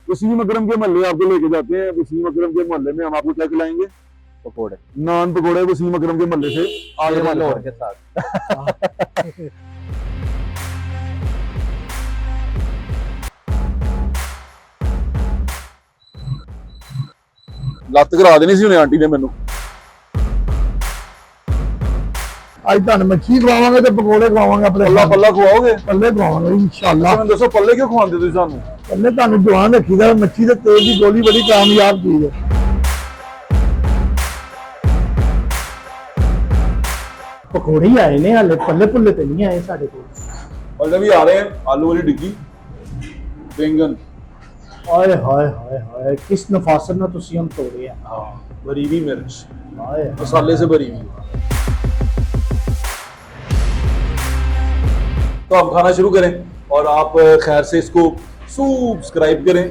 वसीम अकरम के मोहल्ले आपको लेके जाते हैं। वसीम अकरम के मोहल्ले में हम आपको क्या खिलाएंगे? पकोड़े, नान पकौड़े वसीम अकरम के मोहल्ले से आगे हमारे लाहौर साथ। के साथ। ਲੱਤ ਕਰਾ ਦੇਣੀ ਸੀ ਉਹਨੇ ਆਂਟੀ ਨੇ ਮੈਨੂੰ। ਅੱਜ ਤੁਹਾਨੂੰ ਮੱਛੀ ਖਵਾਵਾਂਗੇ ਤੇ ਪਕੌੜੇ ਖਵਾਵਾਂਗੇ ਆਪਣੇ ਪੱਲਾ ਪੱਲਾ ਖਵਾਓਗੇ? ਪੱਲੇ ਖਵਾਵਾਂਗੇ ਇਨਸ਼ਾਅੱਲਾ। ਮੈਨੂੰ ਦੱਸੋ ਪੱਲੇ ਕਿਉਂ ਖਵਾਉਂਦੇ ਤੁਸੀਂ ਸਾਨੂੰ? ਪੱਲੇ ਤੁਹਾਨੂੰ ਜਵਾਨ ਰੱਖੀਦਾ, ਮੱਛੀ ਦੇ ਤੇਲ ਦੀ ਗੋਲੀ ਬੜੀ ਕਾਮਯਾਬ ਚੀਜ਼ ਹੈ। ਪਕੌੜੇ ਹੀ ਆਏ ਨੇ, ਹਾਲੇ ਪੱਲੇ ਪੁੱਲੇ ਤੇ ਨਹੀਂ ਆਏ ਸਾਡੇ ਕੋਲ। पल्ले भी आ रहे हैं, आलू वाली टिक्की, बैंगन। ਹਾਏ ਹਾਏ ਹਾਏ ਹਾਏ, ਕਿਸ ਨਫਾਸਤ ਨਾਲ ਤੁਸੀਂ ਹਮ ਤੋੜੇ ਆ। हाँ, भरी हुई मिर्च, ਹਾਏ मसाले से भरी हुई। तो हम खाना शुरू करें और आप खैर से इसको सब्सक्राइब करें।